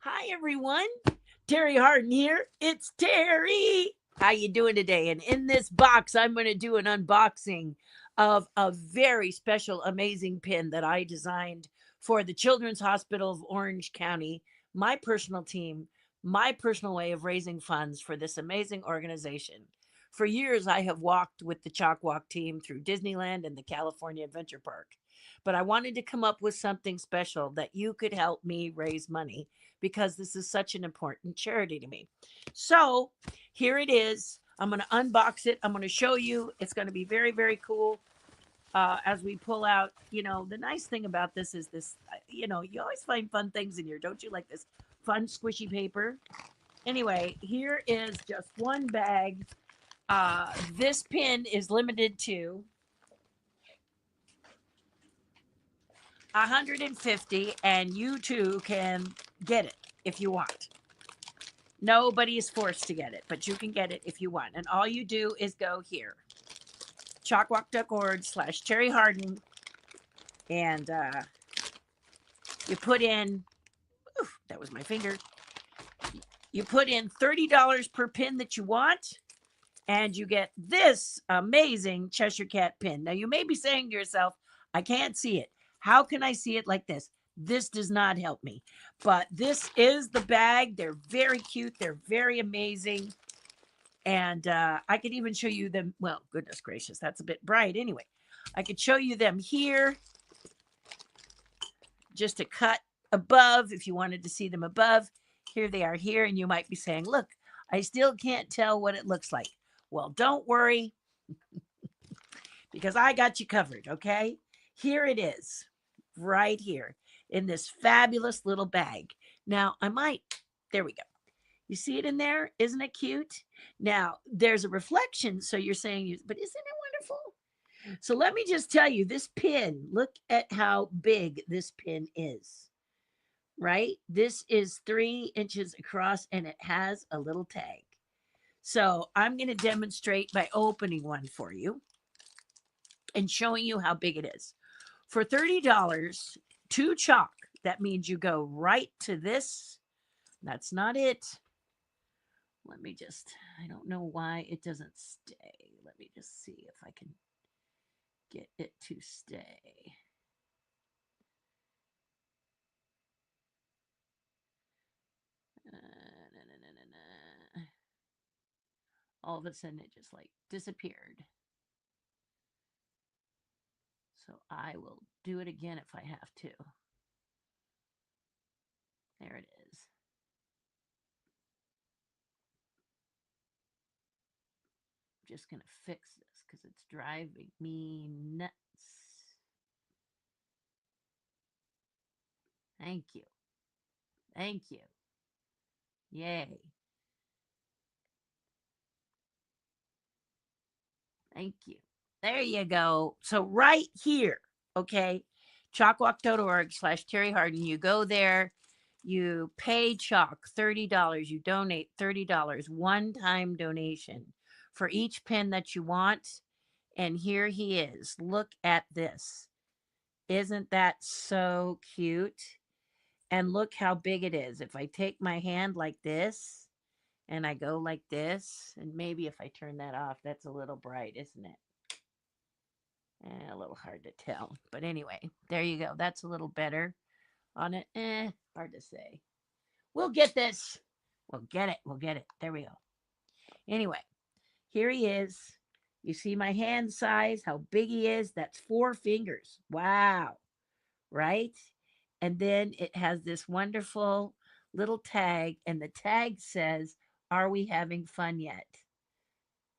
Hi everyone, Terry Hardin here. It's Terry. How you doing today? And in this box, I'm going to do an unboxing of a very special, amazing pin that I designed for the Children's Hospital of Orange County, my personal team, my personal way of raising funds for this amazing organization. For years, I have walked with the CHOC Walk team through Disneyland and the California Adventure Park. But I wanted to come up with something special that you could help me raise money because this is such an important charity to me. So here it is. I'm going to unbox it. I'm going to show you. It's going to be very, very cool as we pull out. The nice thing about this is this, you always find fun things in here. Don't you like this fun, squishy paper? Anyway, here is just one bag. This pin is limited to 150, and you too can get it if you want. Nobody is forced to get it, but you can get it if you want. And all you do is go here, chocwalk.org/Terry Hardin, and you put in, oof, that was my finger. You put in $30 per pin that you want, and you get this amazing Cheshire Cat pin. Now, you may be saying to yourself, I can't see it. How can I see it like this? This does not help me. But this is the bag. They're very cute. They're very amazing. And I could even show you them. Well, goodness gracious, that's a bit bright. Anyway, I could show you them here. Just a cut above if you wanted to see them above. Here they are here. And you might be saying, look, I still can't tell what it looks like. Well, don't worry because I got you covered, okay? Here it is, right here in this fabulous little bag. Now, there we go. You see it in there? Isn't it cute? Now, there's a reflection, so you're saying, but isn't it wonderful? So let me just tell you, this pin, look at how big this pin is, right? This is 3 inches across, and it has a little tag. So I'm going to demonstrate by opening one for you and showing you how big it is. For $30, 2 CHOC, that means you go right to this. That's not it. Let me I don't know why it doesn't stay. Let me just see if I can get it to stay. All of a sudden it just like disappeared. So I will do it again if I have to. There it is. I'm just going to fix this because it's driving me nuts. Thank you. Thank you. Yay. Thank you. There you go. So right here, okay, chocwalk.org/Terry Hardin. You go there, you pay CHOC $30. You donate $30, one-time donation for each pin that you want. And here he is. Look at this. Isn't that so cute? And look how big it is. If I take my hand like this and I go like this, and maybe if I turn that off, that's a little bright, isn't it? A little hard to tell. But anyway, there you go. That's a little better on it. Hard to say. We'll get this. We'll get it. We'll get it. There we go. Anyway, here he is. You see my hand size, how big he is? That's 4 fingers. Wow. Right? And then it has this wonderful little tag, and the tag says, are we having fun yet?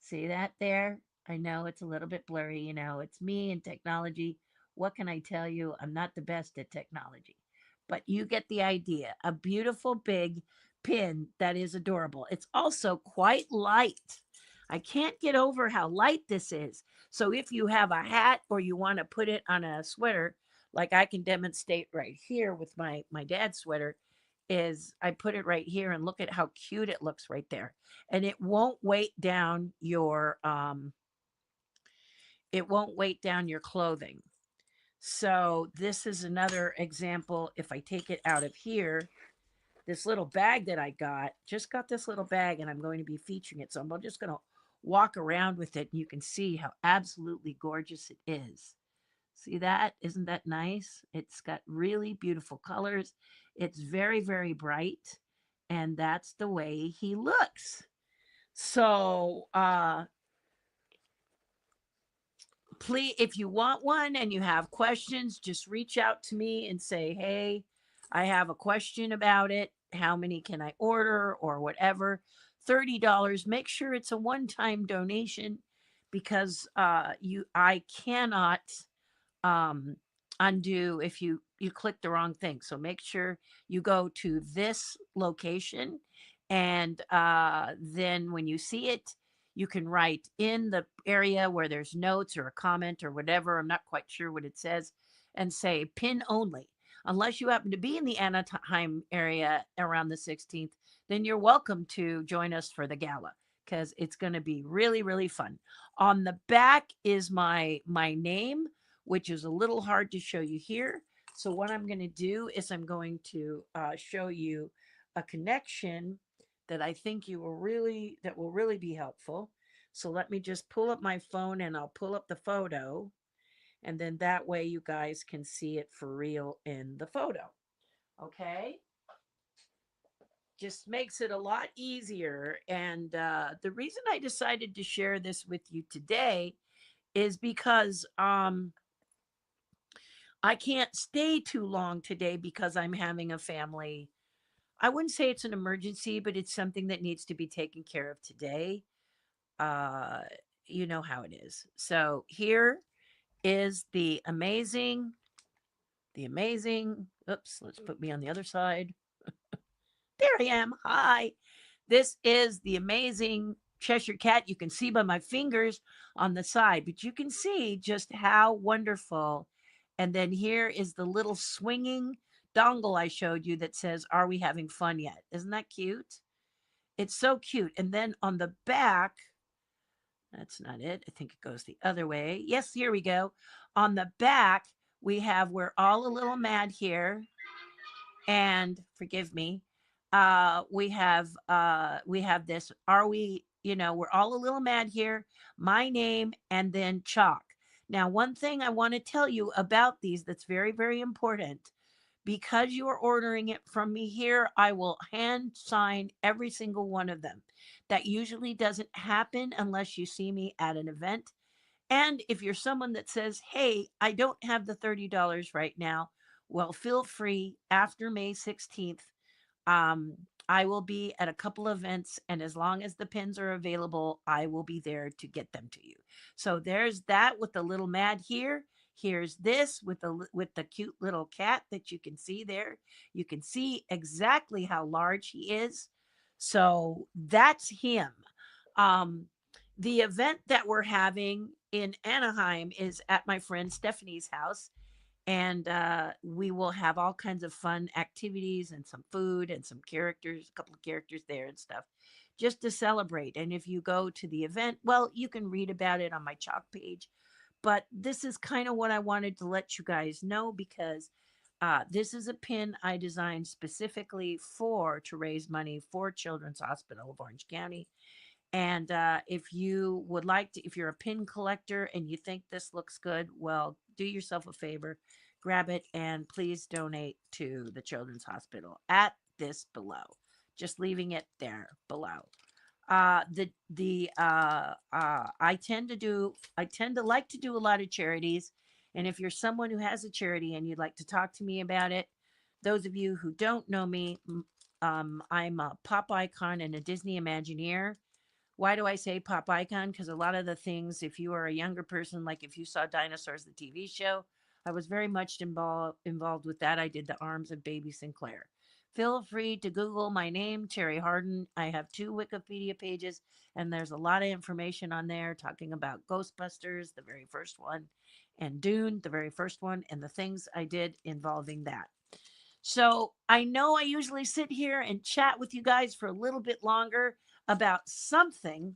See that there? I know it's a little bit blurry. It's me and technology. What can I tell you? I'm not the best at technology, but you get the idea. A beautiful big pin that is adorable. It's also quite light. I can't get over how light this is. So if you have a hat or you want to put it on a sweater, like I can demonstrate right here with my dad's sweater, is I put it right here and look at how cute it looks right there. And it won't weight down your clothing. So this is another example. If I take it out of here, this little bag that I just got this little bag, and I'm going to be featuring it. So I'm just going to walk around with it, and you can see how absolutely gorgeous it is. See that? Isn't that nice? It's got really beautiful colors. It's very, very bright, and that's the way he looks. So, please, if you want one and you have questions, just reach out to me and say, hey, I have a question about it. How many can I order or whatever? $30. Make sure it's a one-time donation because I cannot um, undo if you click the wrong thing. So make sure you go to this location, and then when you see it, you can write in the area where there's notes or a comment or whatever. I'm not quite sure what it says, and say pin only. Unless you happen to be in the Anaheim area around the 16th, then you're welcome to join us for the gala because it's going to be really, really fun. On the back is my name, which is a little hard to show you here. So what I'm going to do is I'm going to show you a connection that I think that will really be helpful. So let me just pull up my phone and I'll pull up the photo. And then that way you guys can see it for real in the photo. Okay? Just makes it a lot easier. And the reason I decided to share this with you today is because I can't stay too long today because I'm having a family. I wouldn't say it's an emergency, but it's something that needs to be taken care of today. Uh, you know how it is. So here is oops, let's put me on the other side. There I am. Hi. This is the amazing Cheshire Cat. You can see by my fingers on the side, but you can see just how wonderful. And then here is the little swinging dongle I showed you that says, are we having fun yet? Isn't that cute? It's so cute. And then on the back, that's not it. I think it goes the other way. Yes, here we go. On the back, we have We're All a Little Mad Here. And forgive me, we have this, are we, we're all a little mad here, my name, and then CHOC. Now, one thing I want to tell you about these that's very, very important, because you are ordering it from me here, I will hand sign every single one of them. That usually doesn't happen unless you see me at an event. And if you're someone that says, hey, I don't have the $30 right now, well, feel free after May 16th. I will be at a couple events, and as long as the pins are available, I will be there to get them to you. So there's that with the little mad here. Here's this with the cute little cat that you can see there. You can see exactly how large he is. So that's him. The event that we're having in Anaheim is at my friend Stephanie's house. And we will have all kinds of fun activities and some food and some characters, a couple of characters there and stuff, just to celebrate. And if you go to the event, well, you can read about it on my CHOC page. But this is kind of what I wanted to let you guys know, because this is a pin I designed specifically to raise money for Children's Hospital of Orange County. And if you would like to, if you're a pin collector and you think this looks good, well, do yourself a favor, grab it, and please donate to the Children's Hospital at this below. Just leaving it there below. I tend to like to do a lot of charities. And if you're someone who has a charity and you'd like to talk to me about it, those of you who don't know me, I'm a pop icon and a Disney Imagineer. Why do I say pop icon? Because a lot of the things, if you are a younger person, like if you saw Dinosaurs, the TV show, I was very much involved with that. I did the arms of Baby Sinclair. Feel free to Google my name, Terri Hardin. I have 2 Wikipedia pages, and there's a lot of information on there talking about Ghostbusters, the very first one, and Dune, the very first one, and the things I did involving that. So I know I usually sit here and chat with you guys for a little bit longer about something,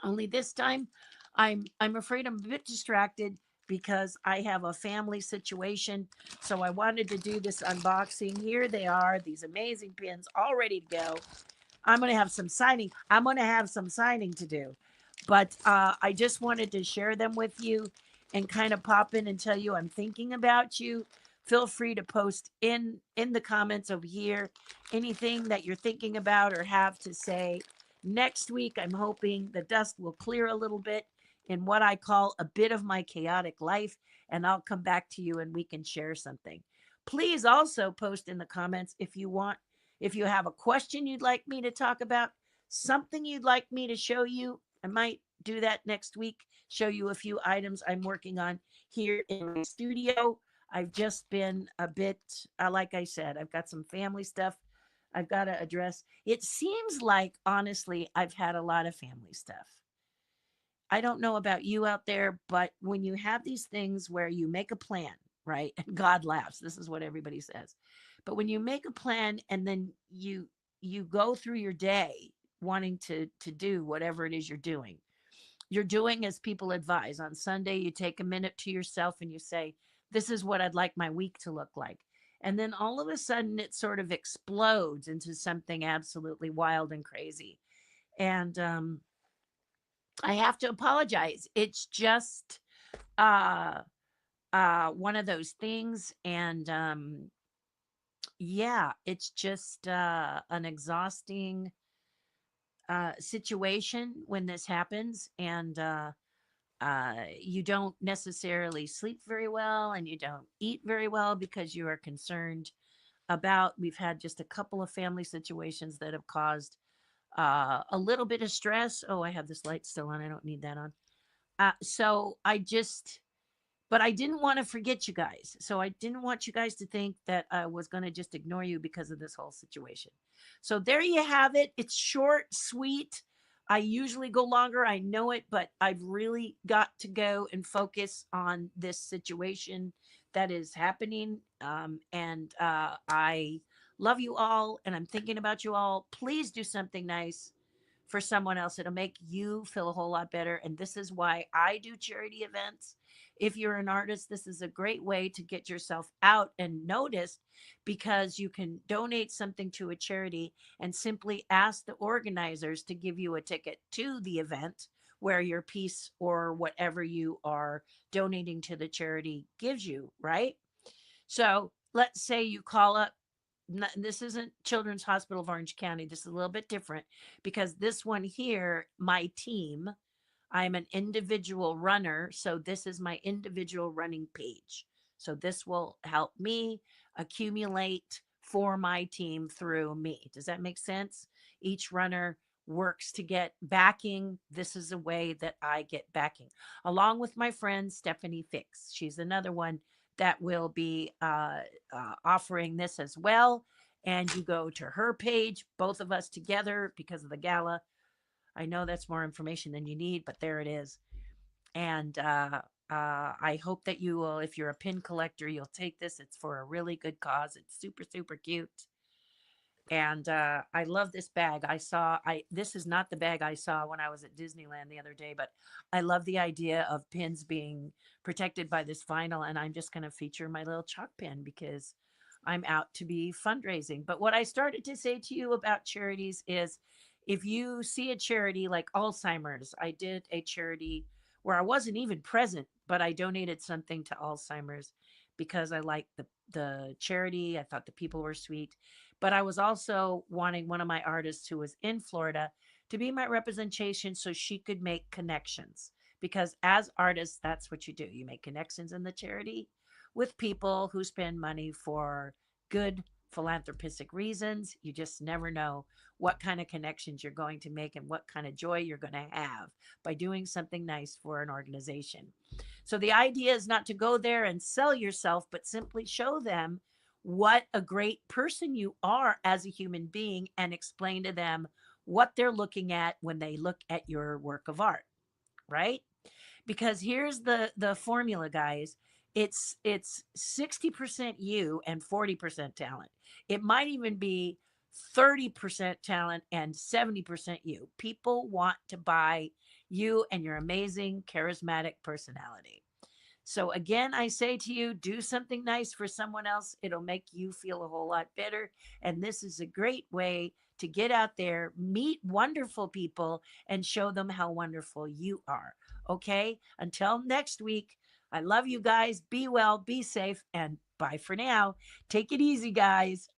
only this time I'm afraid I'm a bit distracted because I have a family situation. So I wanted to do this unboxing. Here they are, these amazing pins all ready to go. I'm going to have some signing. I'm going to have some signing to do. But I just wanted to share them with you and kind of pop in and tell you I'm thinking about you. Feel free to post in the comments over here anything that you're thinking about or have to say. Next week, I'm hoping the dust will clear a little bit in what I call a bit of my chaotic life, and I'll come back to you and we can share something. Please also post in the comments if you want, if you have a question you'd like me to talk about, something you'd like me to show you. I might do that next week, show you a few items I'm working on here in my studio. I've just been a bit, like I said, I've got some family stuff I've got to address. It seems like, honestly, I've had a lot of family stuff. I don't know about you out there, but when you have these things where you make a plan, right? And God laughs. This is what everybody says. But when you make a plan and then you go through your day wanting to do whatever it is you're doing as people advise. On Sunday, you take a minute to yourself and you say, this is what I'd like my week to look like. And then all of a sudden, it sort of explodes into something absolutely wild and crazy. And I have to apologize. It's just uh one of those things. And yeah, it's just an exhausting situation when this happens. And you don't necessarily sleep very well and you don't eat very well because you are concerned about, we've had just a couple of family situations that have caused a little bit of stress. Oh, I have this light still on. I don't need that on. So I just, but I didn't want to forget you guys. So I didn't want you guys to think that I was going to just ignore you because of this whole situation. So there you have it. It's short, sweet. I usually go longer. I know it, but I've really got to go and focus on this situation that is happening. And I love you all and I'm thinking about you all. Please do something nice for someone else. It'll make you feel a whole lot better. And this is why I do charity events. If you're an artist, this is a great way to get yourself out and noticed because you can donate something to a charity and simply ask the organizers to give you a ticket to the event where your piece or whatever you are donating to the charity gives you, right? So let's say you call up, this isn't Children's Hospital of Orange County. This is a little bit different because this one here, my team, I'm an individual runner. So this is my individual running page. So this will help me accumulate for my team through me. Does that make sense? Each runner works to get backing. This is a way that I get backing, along with my friend Stephanie Fix. She's another one that will be offering this as well. And you go to her page, both of us together because of the gala. I know that's more information than you need, but there it is. And I hope that you will, if you're a pin collector, you'll take this. It's for a really good cause. It's super, super cute. And I love this bag. This is not the bag I saw when I was at Disneyland the other day, but I love the idea of pins being protected by this vinyl. And I'm just going to feature my little CHOC pin because I'm out to be fundraising. But what I started to say to you about charities is if you see a charity like Alzheimer's, I did a charity where I wasn't even present, but I donated something to Alzheimer's because I liked the charity. I thought the people were sweet. But I was also wanting one of my artists who was in Florida to be my representation so she could make connections. Because as artists, that's what you do. You make connections in the charity with people who spend money for good philanthropistic reasons. You just never know what kind of connections you're going to make and what kind of joy you're going to have by doing something nice for an organization. So the idea is not to go there and sell yourself, but simply show them what a great person you are as a human being and explain to them what they're looking at when they look at your work of art, right? Because here's the formula, guys. It's 60% you and 40% talent. It might even be 30% talent and 70% you. People want to buy you and your amazing charismatic personality. So again, I say to you, do something nice for someone else. It'll make you feel a whole lot better. And this is a great way to get out there, meet wonderful people, and show them how wonderful you are. Okay. Until next week, I love you guys. Be well, be safe, and bye for now. Take it easy, guys.